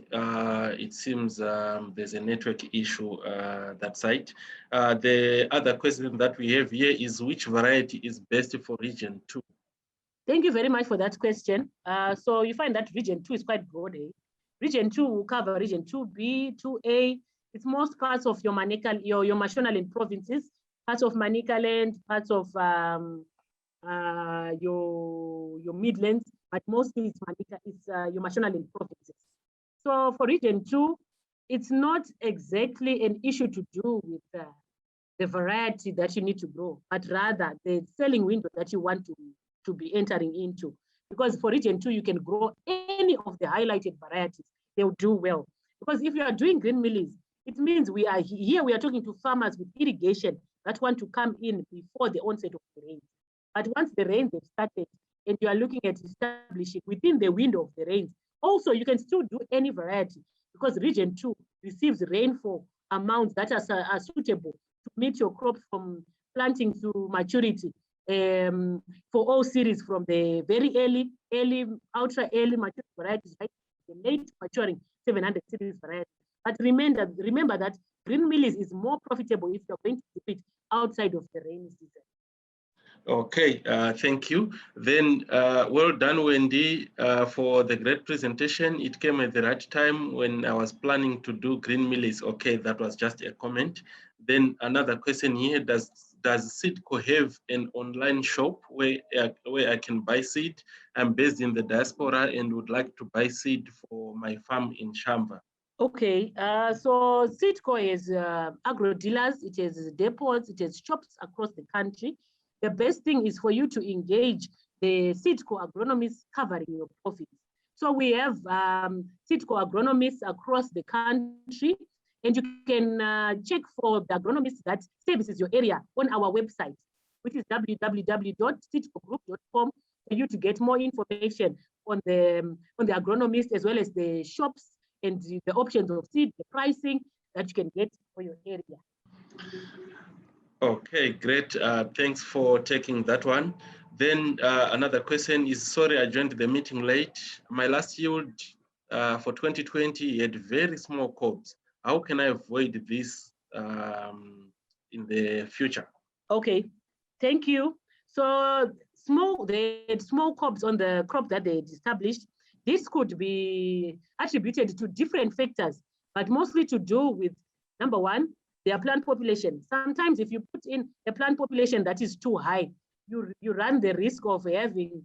it seems there's a network issue that side. The other question that we have here is which variety is best for region 2? Thank you very much for that question. So you find that region 2 is quite broad. Region 2 will cover region 2B, 2A. It's most parts of your Mashonaland provinces, parts of Manicaland, parts of your Midlands, but mostly it's your Mashonaland provinces. So for region 2, it's not exactly an issue to do with the variety that you need to grow, but rather the selling window that you want to be entering into. Because for region 2, you can grow any of the highlighted varieties. They'll do well. Because if you are doing green mealies, it means we are talking to farmers with irrigation that want to come in before the onset of the rain. But once the rains have started and you are looking at establishing within the window of the rains, also you can still do any variety because region 2 receives rainfall amounts that are suitable to meet your crops from planting to maturity for all series from the very early, ultra early mature varieties, right? The late maturing 700 series varieties. But remember that green mealies is more profitable if you're going to do it outside of the rainy season. Okay, thank you. Then, well done, Wendy, for the great presentation. It came at the right time when I was planning to do green mealies. Okay, that was just a comment. Then another question here, does Seedco have an online shop where I can buy seed? I'm based in the diaspora and would like to buy seed for my farm in Shamba. Okay, so Seedco is agro dealers, it is depots, it is shops across the country. The best thing is for you to engage the Seedco agronomists covering your profits. So we have Seedco agronomists across the country, and you can check for the agronomist that services your area on our website, which is www.seedcogroup.com, for you to get more information on the agronomist as well as the shops and the options of seed, the pricing that you can get for your area. Okay, great. Thanks for taking that one. Then another question is, sorry, I joined the meeting late. My last yield for 2020 had very small cobs. How can I avoid this in the future? Okay, thank you. So the small cobs on the crop that they established, this could be attributed to different factors, but mostly to do with, number one, their plant population. Sometimes if you put in a plant population that is too high, you run the risk of having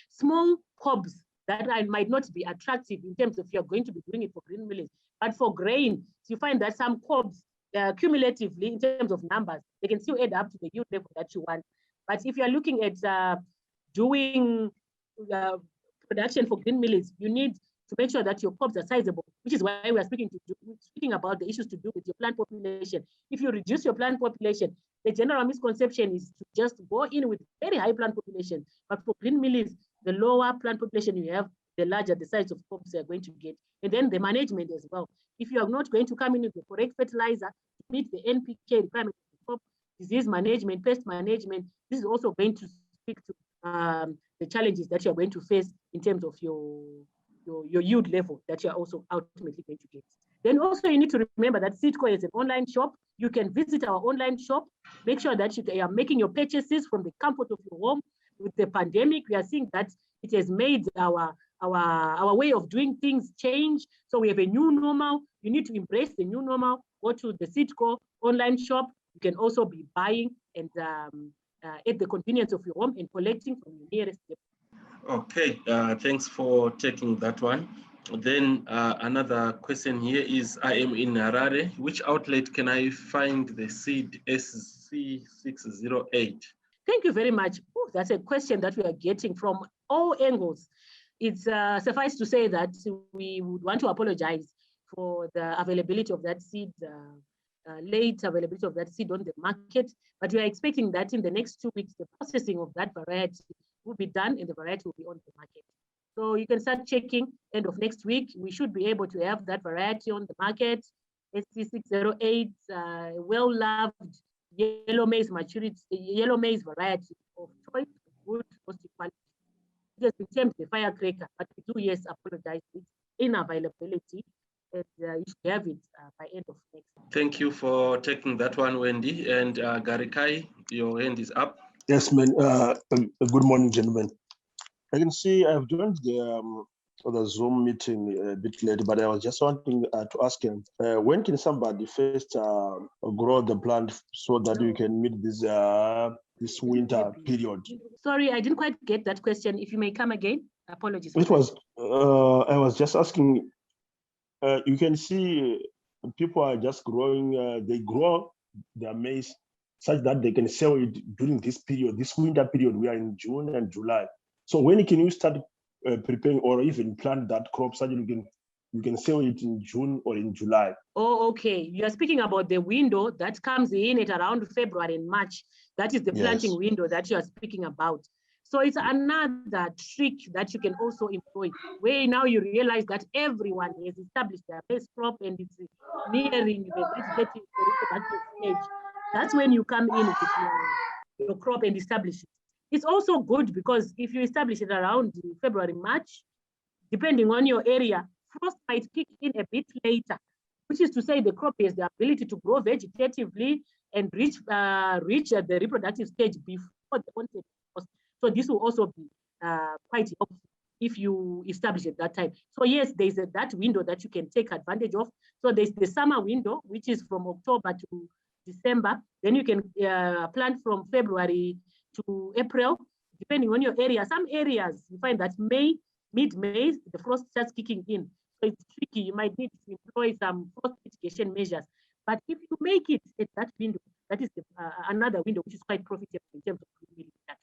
small cobs that might not be attractive in terms of you're going to be doing it for green mealies. But for grain, you find that some cobs cumulatively in terms of numbers, they can still add up to the yield level that you want. But if you're looking at doing production for green mealies, you need to make sure that your crops are sizable, which is why we are speaking about the issues to do with your plant population. If you reduce your plant population, the general misconception is to just go in with very high plant population. But for green mealies, the lower plant population you have, the larger the size of crops you're going to get. And then the management as well. If you are not going to come in with the correct fertilizer to meet the NPK requirements of the crop, disease management, pest management, this is also going to speak to the challenges that you're going to face in terms of your yield level that you're also ultimately going to get. Then also you need to remember that Seedco is an online shop. You can visit our online shop, make sure that you are making your purchases from the comfort of your home. With the pandemic, we are seeing that it has made our way of doing things change. So we have a new normal. You need to embrace the new normal. Go to the Seedco online shop. You can also be buying and at the convenience of your home and collecting from your nearest depot. Okay, thanks for taking that one. Then another question here is, I am in Harare. Which outlet can I find the seed SC608? Thank you very much. Ooh, that's a question that we are getting from all angles. It's suffice to say that we would want to apologize for the availability of that seed, late availability of that seed on the market, but we are expecting that in the next 2 weeks, the processing of that variety will be done and the variety will be on the market. So you can start checking end of next week. We should be able to have that variety on the market. SC608, well-loved yellow maize maturity, yellow maize variety of choice, good, most quality. It has been termed the firecracker, but we do, yes, apologize. It's unavailability, and you should have it by end of next. Thank you for taking that one, Wendy. And Garikai, your hand is up. Yes, man. Good morning, gentlemen. I can see I've joined the Zoom meeting a bit late, but I was just wanting to ask him, when can somebody first grow the plant so that we can meet this winter period? Sorry, I didn't quite get that question. If you may come again, apologies. It was, I was just asking, you can see people are just growing, they grow their maize such that they can sell it during this period, this winter period. We are in June and July. So when can you start preparing or even plant that crop so that you can sell it in June or in July? Oh, okay. You are speaking about the window that comes in at around February and March. That is the planting window that you are speaking about. So it's another trick that you can also employ, where now you realize that everyone has established their base crop and it's nearing the vegetative reproductive stage. That's when you come in with your crop and establish it. It's also good because if you establish it around February, March, depending on your area, frost might kick in a bit later, which is to say the crop has the ability to grow vegetatively and reach the reproductive stage before the onset of frost. So this will also be quite helpful if you establish at that time. So yes, there's that window that you can take advantage of. So there's the summer window, which is from October to December. Then you can plant from February to April, depending on your area. Some areas you find that mid-May, the frost starts kicking in. So it's tricky. You might need to employ some frost mitigation measures. But if you make it at that window, that is another window which is quite profitable in terms of reduction.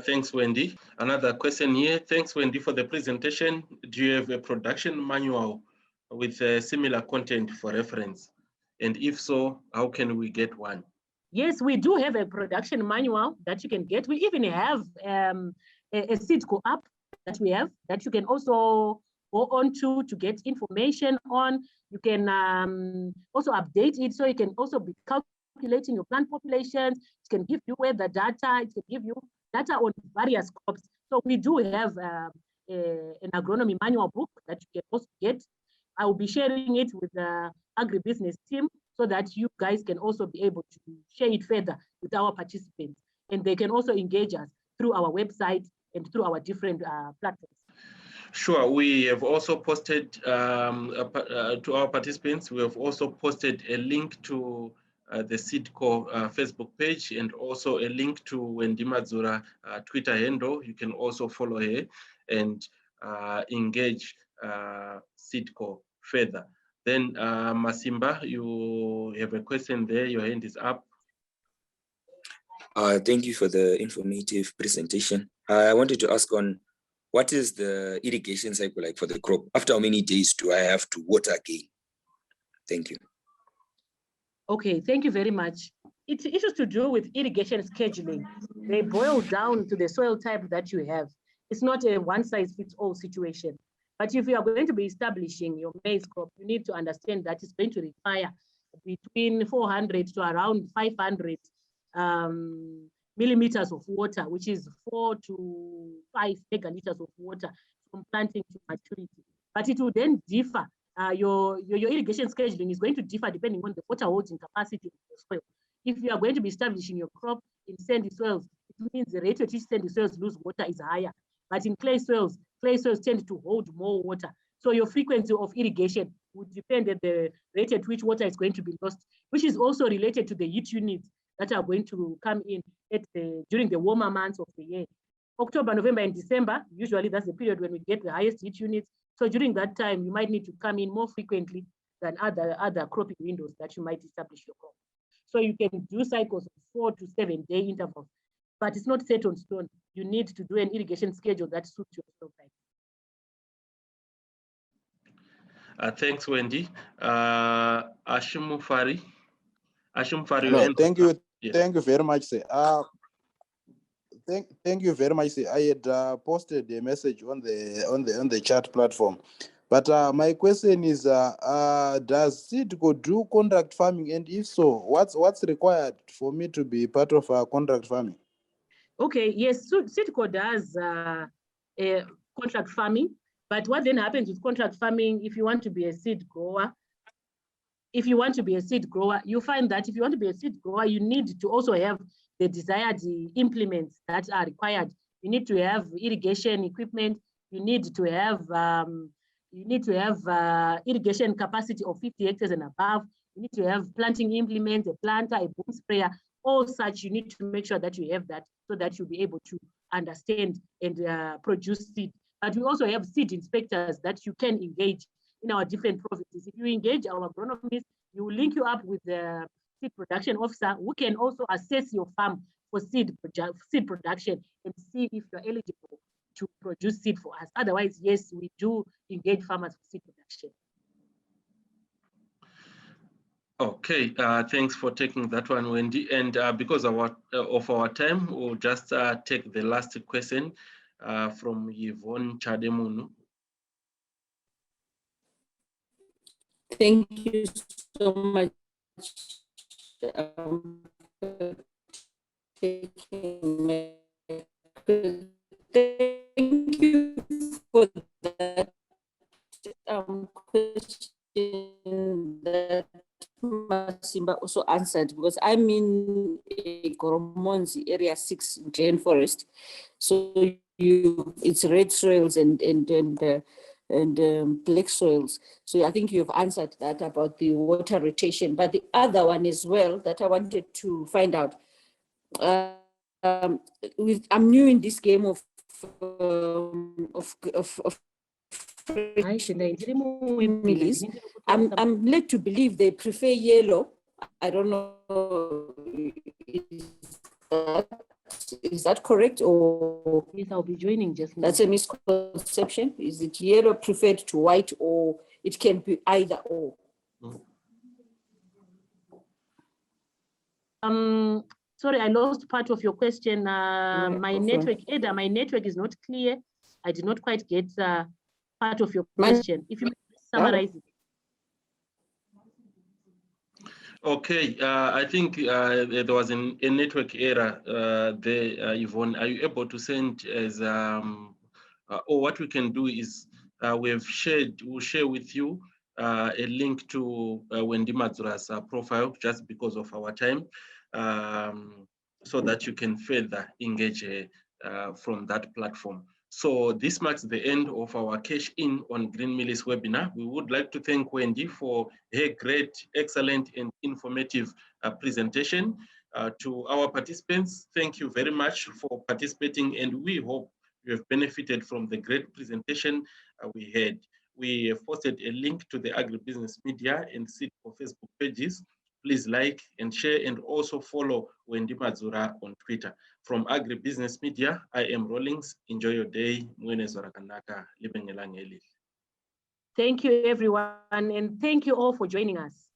Thanks, Wendy. Another question here. Thanks, Wendy, for the presentation. Do you have a production manual with similar content for reference? And if so, how can we get one? Yes, we do have a production manual that you can get. We even have a Seedco app that we have that you can also go on to get information on. You can also update it, so you can also be calculating your plant populations. It can give you weather data. It can give you data on various crops. So we do have an agronomy manual book that you can also get. I will be sharing it with the agribusiness team so that you guys can also be able to share it further with our participants. And they can also engage us through our website and through our different platforms. Sure, we have also posted to our participants, we have also posted a link to the Seedco Facebook page and also a link to Wendy Madzura Twitter handle. You can also follow her and engage Seedco further. Then Masimba, you have a question there, your hand is up. Thank you for the informative presentation. I wanted to ask on what is the irrigation cycle like for the crop? After how many days do I have to water again? Thank you. Okay, thank you very much. It's issues to do with irrigation scheduling. They boil down to the soil type that you have. It's not a one-size-fits-all situation. But if you are going to be establishing your maize crop, you need to understand that it's going to require between 400 to around 500 millimeters of water, which is 4 to 5 megaliters of water from planting to maturity. But it will then differ. Your irrigation scheduling is going to differ depending on the water holding capacity of the soil. If you are going to be establishing your crop in sandy soils, it means the rate at which sandy soils lose water is higher. But in clay soils tend to hold more water. So your frequency of irrigation would depend on the rate at which water is going to be lost, which is also related to the heat units that are going to come in during the warmer months of the year. October, November, and December, usually that's the period when we get the highest heat units. So during that time, you might need to come in more frequently than other cropping windows that you might establish your crop. So you can do cycles of 4 to 7 day intervals, but it's not set on stone. You need to do an irrigation schedule that suits your soil type. Thanks, Wendy. Ashim Fari. Hello, thank you. Yes. Thank you very much, sir. Thank you very much, sir. I had posted a message on the chat platform But my question is, does Seedco do contract farming? And if so, what's required for me to be part of contract farming? Okay, yes, so Seedco does contract farming, but what then happens with contract farming, if you want to be a seed grower, you find that if you want to be a seed grower, you need to also have the desired implements that are required. You need to have irrigation equipment. You need to have irrigation capacity of 50 hectares and above. You need to have planting implements, a planter, a boom sprayer, all such. You need to make sure that you have that so that you'll be able to understand and produce seed. But we also have seed inspectors that you can engage in our different provinces. If you engage our agronomists, you will link you up with the seed production officer who can also assess your farm for seed production and see if you're eligible to produce seed for us. Otherwise, yes, we do engage farmers for seed production. Okay, thanks for taking that one, Wendy. And because of our time, we'll just take the last question from Yvonne Chademunu. Thank you so much for taking my question. Thank you for that question that Masimba also answered, because I'm in Goromonzi area 6 Glen Forest. So it's red soils and black soils. So I think you've answered that about the water rotation. But the other one as well that I wanted to find out, I'm new in this game of Mealies. I'm led to believe they prefer yellow. I don't know, is that correct, or yes, I'll be joining just now. That's a misconception. Is it yellow preferred to white, or it can be either or? Sorry, I lost part of your question. My network is not clear. I did not quite get part of your question. If you summarize it. Okay, I think there was a network error there, Yvonne. Are you able to send as, or what we can do is we'll share with you a link to Wendy Madzura's profile just because of our time, so that you can further engage from that platform. So this marks the end of our Cash In on Green Mealies webinar. We would like to thank Wendy for her great, excellent, and informative presentation. To our participants, thank you very much for participating, and we hope you have benefited from the great presentation we had. We have posted a link to the Agribusiness Media and Seedco Facebook pages. Please like and share, and also follow Wendy Madzura on Twitter. From Agribusiness Media, I am Rawlings. Enjoy your day. Thank you, everyone, and thank you all for joining us.